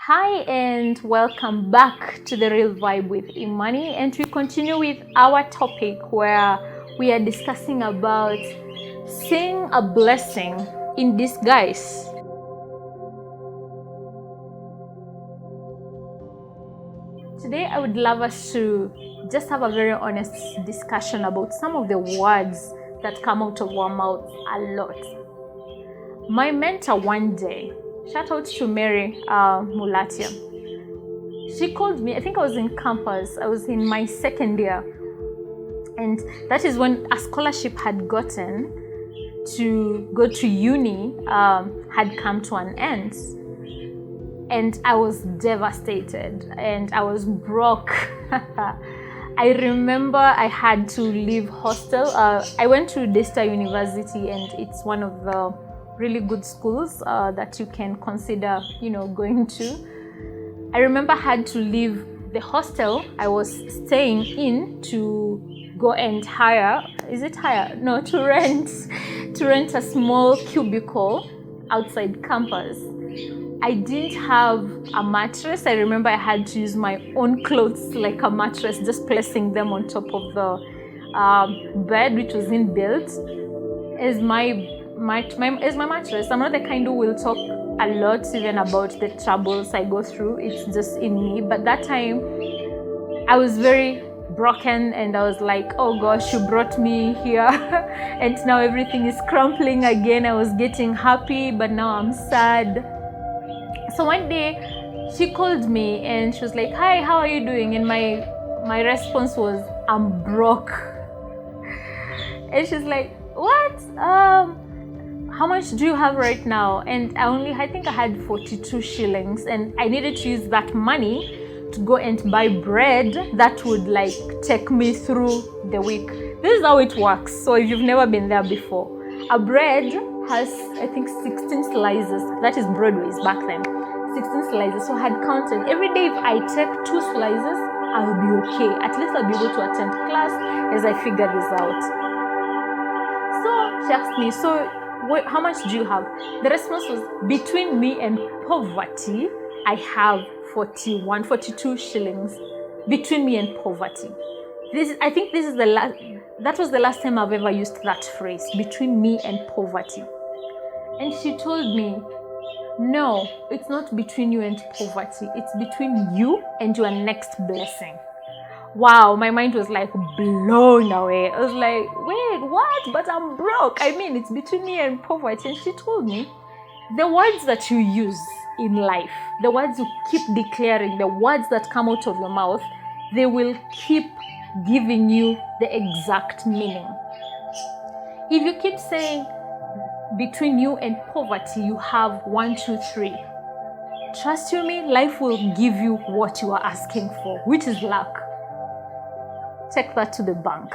Hi and welcome back to The Real Vibe with Imani, and we continue with our topic where we are discussing about seeing a blessing in disguise. Today I would love us to just have a very honest discussion about some of the words that come out of our mouths a lot. My mentor one day, shout out to Mary Mulatia. She called me, I think I was in campus, I was in my second year. And that is when a scholarship had gotten to go to uni had come to an end. And I was devastated and I was broke. I remember I had to leave hostel. I went to Daystar University, and it's one of the really good schools that you can consider, going to. I remember I had to leave the hostel I was staying in to go and to rent a small cubicle outside campus. I didn't have a mattress. I remember I had to use my own clothes like a mattress, just placing them on top of the bed, which was inbuilt as my mattress. I'm not the kind who will talk a lot even about the troubles I go through. It's just in me. But that time I was very broken and I was like, oh gosh, you brought me here and now everything is crumbling again. I was getting happy, but now I'm sad. So one day she called me and she was like, hi, how are you doing? And my response was, I'm broke. And she's like, what? How much do you have right now? And I think I had 42 shillings and I needed to use that money to go and buy bread that would take me through the week. This is how it works. So if you've never been there before, a bread has, I think, 16 slices. That is Broadway's back then. 16 slices. So I had counted. Every day if I take 2 slices, I'll be okay. At least I'll be able to attend class as I figure this out. So she asked me, so how much do you have? The response was, between me and poverty, I have 42 shillings. Between me and poverty. That was the last time I've ever used that phrase, between me and poverty. And she told me, no, it's not between you and poverty. It's between you and your next blessing. Wow, my mind was blown away. I was like, wait, what? But I'm broke. I mean, it's between me and poverty. And she told me, the words that you use in life, the words you keep declaring, the words that come out of your mouth, they will keep giving you the exact meaning. If you keep saying, between you and poverty, you have 1, 2, 3. Trust you me, life will give you what you are asking for, which is luck. Take that to the bank.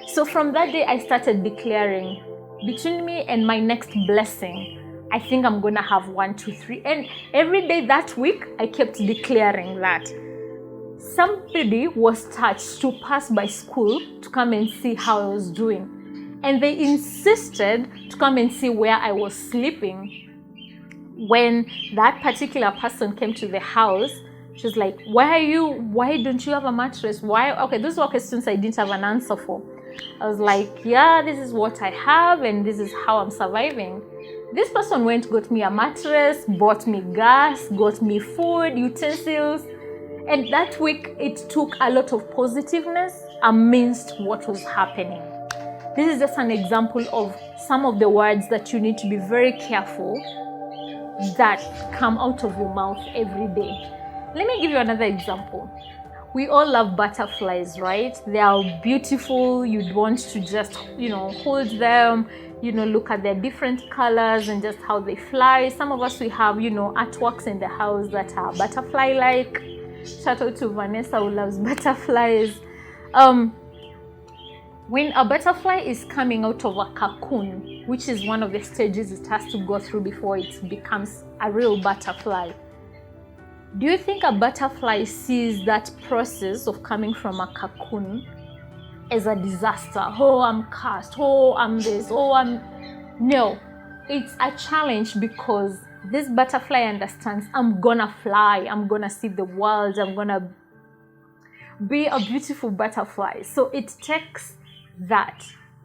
So from that day, I started declaring, between me and my next blessing, I think I'm going to have 1, 2, 3. And every day that week, I kept declaring that. Somebody was touched to pass by school to come and see how I was doing. And they insisted to come and see where I was sleeping. When that particular person came to the house, she was like, why don't you have a mattress? Why? Okay, those were questions I didn't have an answer for. I was like, yeah, this is what I have and this is how I'm surviving. This person went, got me a mattress, bought me gas, got me food, utensils. And that week, it took a lot of positiveness amidst what was happening. This is just an example of some of the words that you need to be very careful that come out of your mouth every day. Let me give you another example. We all love butterflies, right? They are beautiful. You'd want to just, hold them, look at their different colors and just how they fly. Some of us, we have, artworks in the house that are butterfly-like. Shout out to Vanessa who loves butterflies. When a butterfly is coming out of a cocoon, which is one of the stages it has to go through before it becomes a real butterfly, do you think a butterfly sees that process of coming from a cocoon as a disaster? Oh, I'm cursed. Oh, I'm this. Oh, I'm... No, it's a challenge because This butterfly understands, I'm gonna fly, I'm gonna see the world, I'm gonna be a beautiful butterfly. So it takes that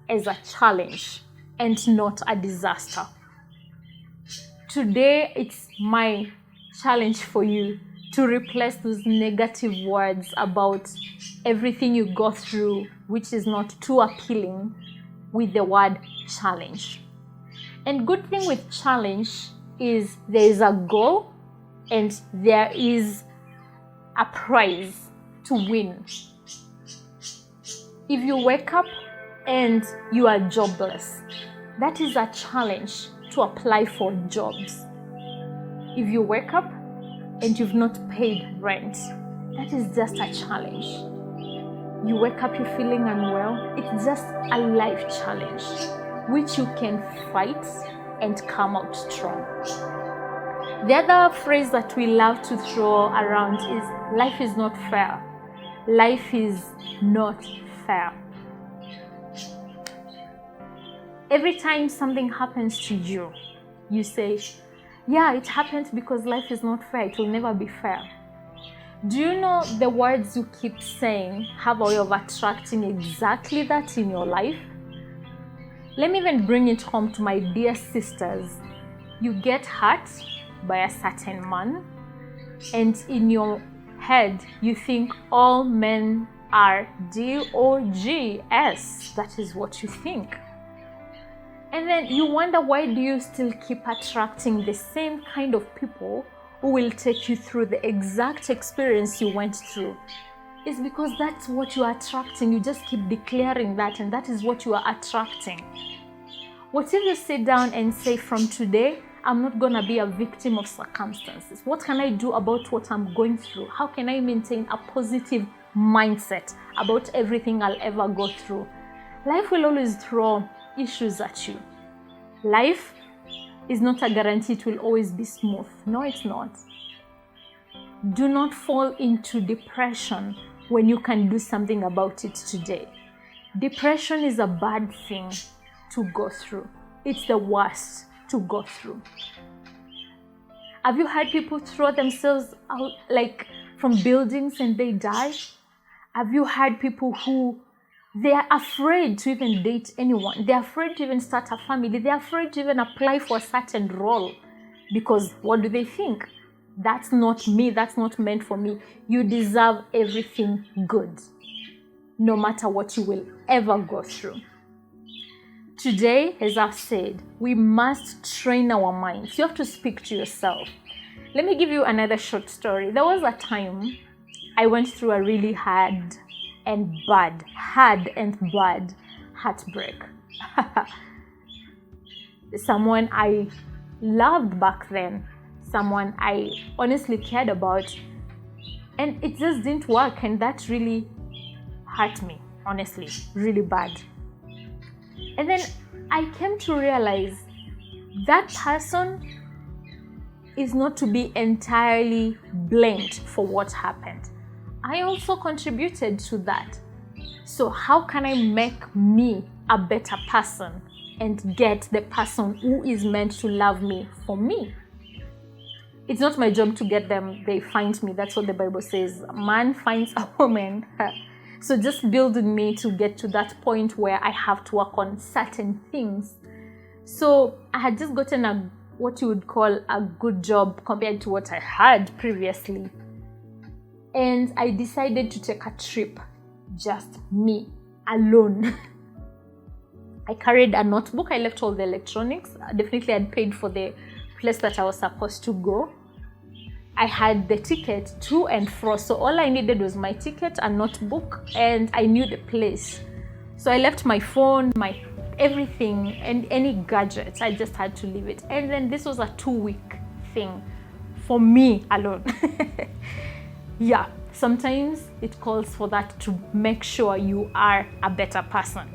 as a challenge and not a disaster. Today, it's my challenge for you to replace those negative words about everything you go through, which is not too appealing, with the word challenge. And good thing with challenge is there is a goal and there is a prize to win. If you wake up and you are jobless, that is a challenge to apply for jobs. If you wake up and you've not paid rent, that is just a challenge. You wake up, you're feeling unwell, it's just a life challenge which you can fight and come out strong. The other phrase that we love to throw around is life is not fair. Life is not fair. Every time something happens to you, you say, yeah, it happened because life is not fair. It will never be fair. Do you know the words you keep saying have a way of attracting exactly that in your life? Let me even bring it home to my dear sisters. You get hurt by a certain man, and in your head, you think all men are DOGS. That is what you think. And then you wonder, why do you still keep attracting the same kind of people who will take you through the exact experience you went through? It's because that's what you are attracting. You just keep declaring that, and that is what you are attracting. What if you sit down and say, from today, I'm not going to be a victim of circumstances. What can I do about what I'm going through? How can I maintain a positive mindset about everything I'll ever go through? Life will always throw issues at you. Life is not a guarantee it will always be smooth. No, it's not. Do not fall into depression when you can do something about it today. Depression is a bad thing to go through. It's the worst to go through. Have you had people throw themselves out like from buildings and they die? Have you had people who they are afraid to even date anyone? They're afraid to even start a family. They're afraid to even apply for a certain role because what do they think? That's not me. That's not meant for me. You deserve everything good, no matter what you will ever go through. Today, as I've said, we must train our minds. You have to speak to yourself. Let me give you another short story. There was a time I went through a really hard and bad heartbreak. Someone I loved back then, someone I honestly cared about, and it just didn't work, and that really hurt me, honestly, really bad. And then I came to realize that person is not to be entirely blamed for what happened. I also contributed to that. So how can I make me a better person and get the person who is meant to love me for me? It's not my job to get them. They find me. That's what the Bible says. A man finds a woman. So just building me to get to that point where I have to work on certain things. So I had just gotten what you would call a good job compared to what I had previously. And I decided to take a trip, just me, alone. I carried a notebook. I left all the electronics. Definitely I'd paid for the place that I was supposed to go. I had the ticket to and fro. So all I needed was my ticket, a notebook, and I knew the place. So I left my phone, my everything, and any gadgets. I just had to leave it. And then this was a 2-week thing for me alone. Yeah, sometimes it calls for that to make sure you are a better person.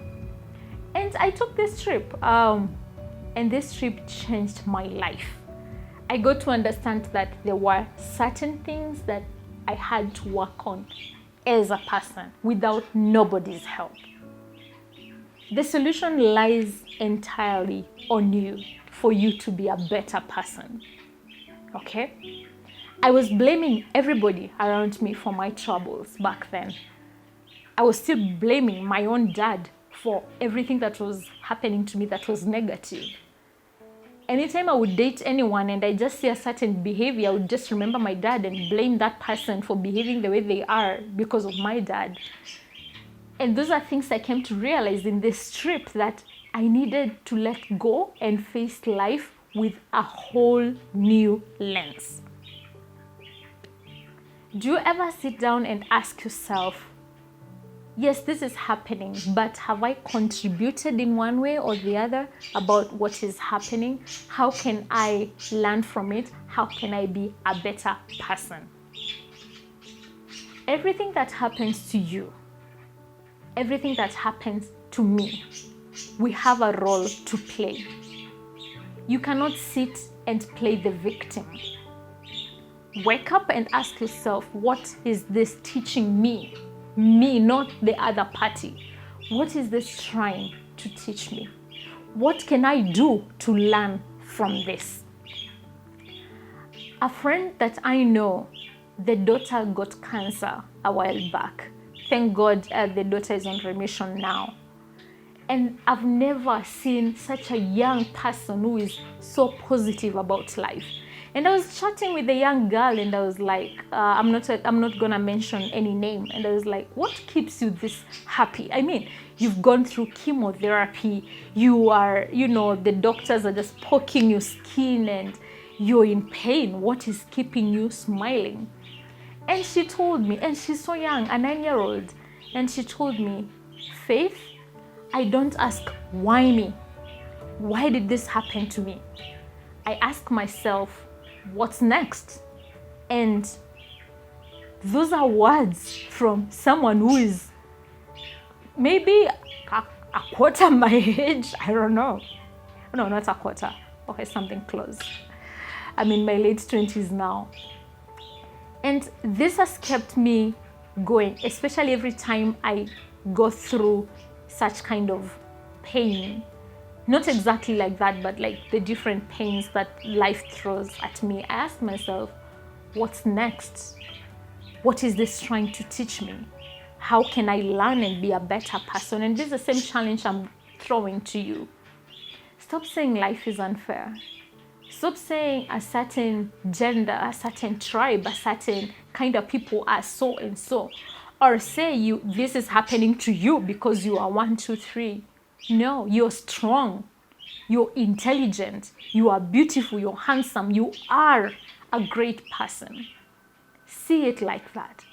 And I took this trip, and this trip changed my life. I got to understand that there were certain things that I had to work on as a person without nobody's help. The solution lies entirely on you for you to be a better person. okay? I was blaming everybody around me for my troubles back then. I was still blaming my own dad for everything that was happening to me that was negative. Anytime I would date anyone and I just see a certain behavior, I would just remember my dad and blame that person for behaving the way they are because of my dad. And those are things I came to realize in this trip, that I needed to let go and face life with a whole new lens. Do you ever sit down and ask yourself, yes, this is happening, but have I contributed in one way or the other about what is happening? How can I learn from it? How can I be a better person? Everything that happens to you, everything that happens to me, we have a role to play. You cannot sit and play the victim. Wake up and ask yourself, what is this teaching me? Me, not the other party. What is this trying to teach me? What can I do to learn from this? A friend that I know, the daughter got cancer a while back. Thank God the daughter is on remission now. And I've never seen such a young person who is so positive about life. And I was chatting with a young girl and I was like, I'm not gonna mention any name. And I was like, what keeps you this happy? I mean, you've gone through chemotherapy, you are, the doctors are just poking your skin and you're in pain. What is keeping you smiling? And she told me, and she's so young, a 9-year-old, and she told me, Faith, I don't ask why me. Why did this happen to me? I ask myself, what's next? And those are words from someone who is maybe a quarter my age. I don't know. No, not a quarter. Okay, something close. I'm in my late 20s now. And this has kept me going, especially every time I go through such kind of pain. Not exactly like that, but like the different pains that life throws at me. I ask myself, what's next? What is this trying to teach me? How can I learn and be a better person? And this is the same challenge I'm throwing to you. Stop saying life is unfair. Stop saying a certain gender, a certain tribe, a certain kind of people are so and so. Or say this is happening to you because you are 1, 2, 3. No, you're strong, you're intelligent, you are beautiful, you're handsome, you are a great person. See it like that.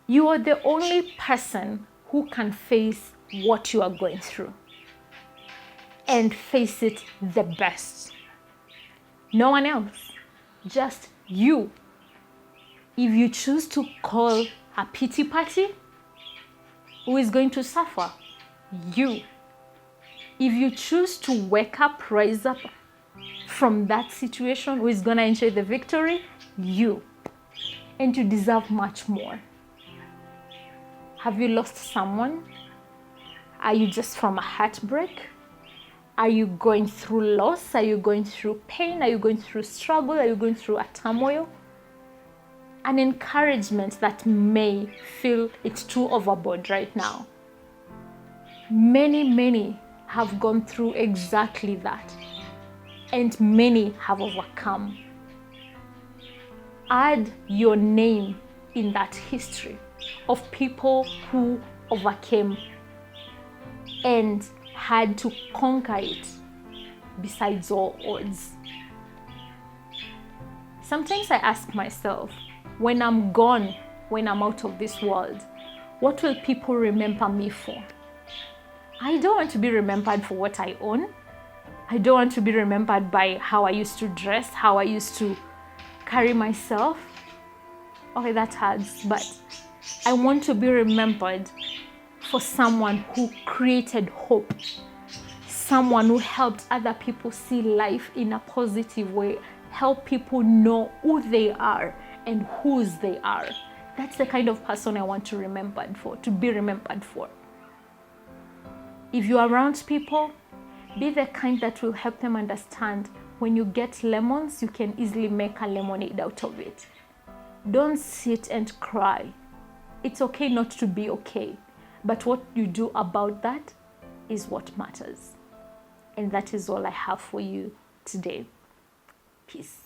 You are the only person who can face what you are going through and face it the best. No one else, just you. If you choose to call a pity party, who is going to suffer? You. If you choose to wake up, rise up from that situation, who is going to enjoy the victory? You. And you deserve much more. Have you lost someone? Are you just from a heartbreak? Are you going through loss? Are you going through pain? Are you going through struggle? Are you going through a turmoil? An encouragement that may feel it's too overboard right now. Many have gone through exactly that, and many have overcome. Add your name in that history of people who overcame and had to conquer it besides all odds. Sometimes I ask myself, when I'm gone, when I'm out of this world, what will people remember me for? I don't want to be remembered for what I own. I don't want to be remembered by how I used to dress, how I used to carry myself. Okay, that hurts, but I want to be remembered for someone who created hope, someone who helped other people see life in a positive way, help people know who they are and whose they are. That's the kind of person I want to be remembered for. If you're around people, be the kind that will help them understand when you get lemons, you can easily make a lemonade out of it. Don't sit and cry. It's okay not to be okay, but what you do about that is what matters. And that is all I have for you today. Peace.